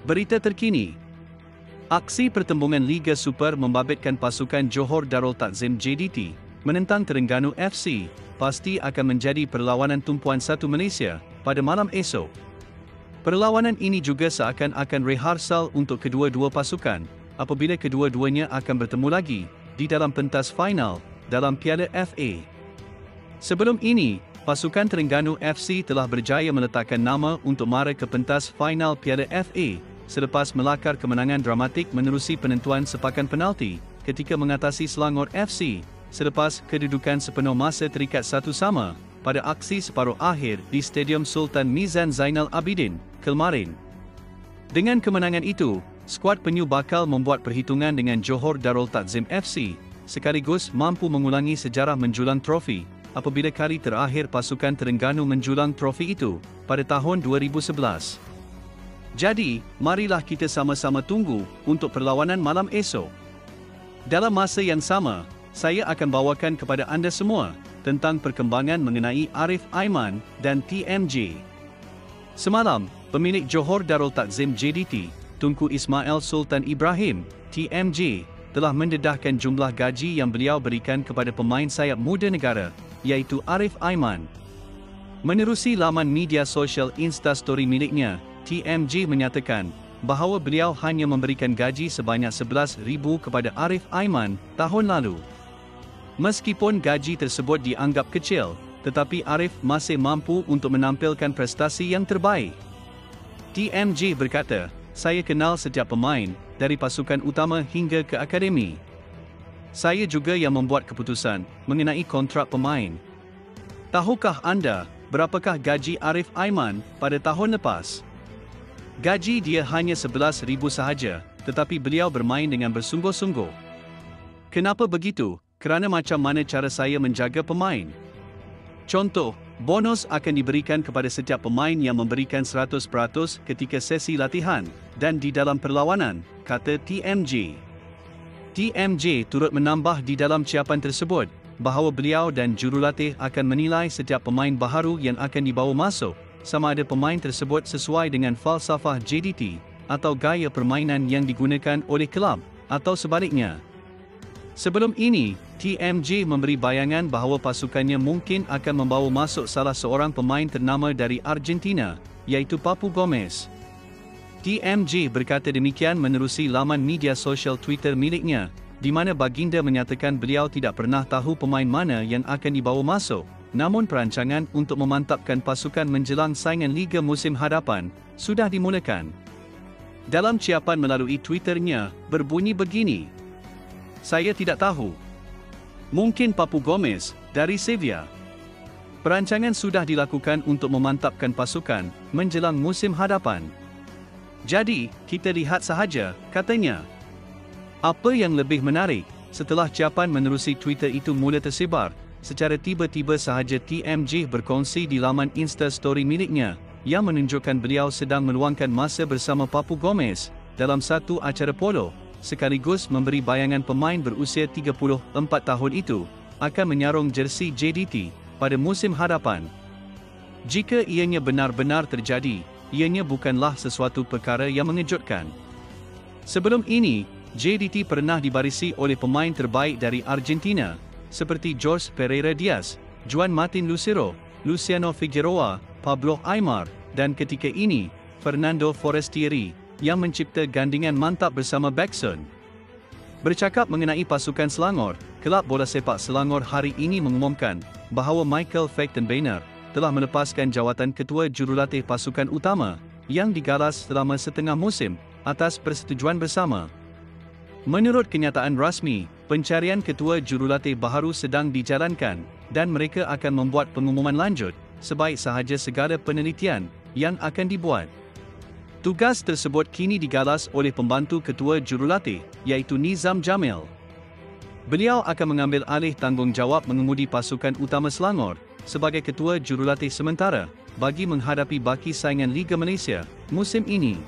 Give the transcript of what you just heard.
Berita terkini. Aksi pertembungan Liga Super membabitkan pasukan Johor Darul Takzim JDT menentang Terengganu FC pasti akan menjadi perlawanan tumpuan 1 Malaysia pada malam esok. Perlawanan ini juga seakan-akan rehearsal untuk kedua-dua pasukan apabila kedua-duanya akan bertemu lagi di dalam pentas final dalam Piala FA. Sebelum ini, pasukan Terengganu FC telah berjaya meletakkan nama untuk mara ke pentas final Piala FA selepas melakar kemenangan dramatik menerusi penentuan sepakan penalti ketika mengatasi Selangor FC selepas kedudukan sepenuh masa terikat 1-1 pada aksi separuh akhir di Stadium Sultan Mizan Zainal Abidin, Kelmarin. Dengan kemenangan itu, skuad penyu bakal membuat perhitungan dengan Johor Darul Takzim FC sekaligus mampu mengulangi sejarah menjulang trofi apabila kali terakhir pasukan Terengganu menjulang trofi itu pada tahun 2011. Jadi, marilah kita sama-sama tunggu untuk perlawanan malam esok. Dalam masa yang sama, saya akan bawakan kepada anda semua tentang perkembangan mengenai Arif Aiman dan TMJ. Semalam, pemilik Johor Darul Takzim JDT, Tunku Ismail Sultan Ibrahim, TMJ, telah mendedahkan jumlah gaji yang beliau berikan kepada pemain sayap muda negara, iaitu Arif Aiman. Menerusi laman media sosial Instastory miliknya, TMJ menyatakan bahawa beliau hanya memberikan gaji sebanyak 11,000 kepada Arif Aiman tahun lalu. Meskipun gaji tersebut dianggap kecil, tetapi Arif masih mampu untuk menampilkan prestasi yang terbaik. TMJ berkata, "Saya kenal setiap pemain, dari pasukan utama hingga ke akademi. Saya juga yang membuat keputusan mengenai kontrak pemain. Tahukah anda berapakah gaji Arif Aiman pada tahun lepas? Gaji dia hanya 11,000 sahaja, tetapi beliau bermain dengan bersungguh-sungguh. Kenapa begitu? Kerana macam mana cara saya menjaga pemain. Contoh, bonus akan diberikan kepada setiap pemain yang memberikan 100% ketika sesi latihan dan di dalam perlawanan," kata TMJ. TMJ turut menambah di dalam ciapan tersebut bahawa beliau dan jurulatih akan menilai setiap pemain baharu yang akan dibawa masuk sama ada pemain tersebut sesuai dengan falsafah JDT atau gaya permainan yang digunakan oleh kelab atau sebaliknya. Sebelum ini, TMJ memberi bayangan bahawa pasukannya mungkin akan membawa masuk salah seorang pemain ternama dari Argentina, iaitu Papu Gomez. TMJ berkata demikian menerusi laman media sosial Twitter miliknya, di mana baginda menyatakan beliau tidak pernah tahu pemain mana yang akan dibawa masuk. Namun perancangan untuk memantapkan pasukan menjelang saingan Liga musim hadapan sudah dimulakan. Dalam ciapan melalui Twitternya, berbunyi begini, "Saya tidak tahu. Mungkin Papu Gomez, dari Sevilla. Perancangan sudah dilakukan untuk memantapkan pasukan menjelang musim hadapan. Jadi, kita lihat sahaja," katanya. Apa yang lebih menarik, setelah ciapan menerusi Twitter itu mula tersebar, secara tiba-tiba sahaja TMJ berkongsi di laman Instastory miliknya yang menunjukkan beliau sedang meluangkan masa bersama Papu Gomez dalam satu acara polo, sekaligus memberi bayangan pemain berusia 34 tahun itu akan menyarung jersey JDT pada musim hadapan. Jika ianya benar-benar terjadi, ianya bukanlah sesuatu perkara yang mengejutkan. Sebelum ini, JDT pernah dibarisi oleh pemain terbaik dari Argentina, seperti Jorge Pereira Diaz, Juan Martin Lucero, Luciano Figueroa, Pablo Aimar, dan ketika ini, Fernando Forestieri, yang mencipta gandingan mantap bersama Beksun. Bercakap mengenai pasukan Selangor, Kelab Bola Sepak Selangor hari ini mengumumkan bahawa Michael Fechtenbeiner telah melepaskan jawatan ketua jurulatih pasukan utama yang digalas selama setengah musim atas persetujuan bersama. Menurut kenyataan rasmi, pencarian ketua jurulatih baharu sedang dijalankan dan mereka akan membuat pengumuman lanjut sebaik sahaja segala penelitian yang akan dibuat. Tugas tersebut kini digalas oleh pembantu ketua jurulatih, iaitu Nizam Jamil. Beliau akan mengambil alih tanggungjawab mengemudi pasukan utama Selangor sebagai ketua jurulatih sementara bagi menghadapi baki saingan Liga Malaysia musim ini.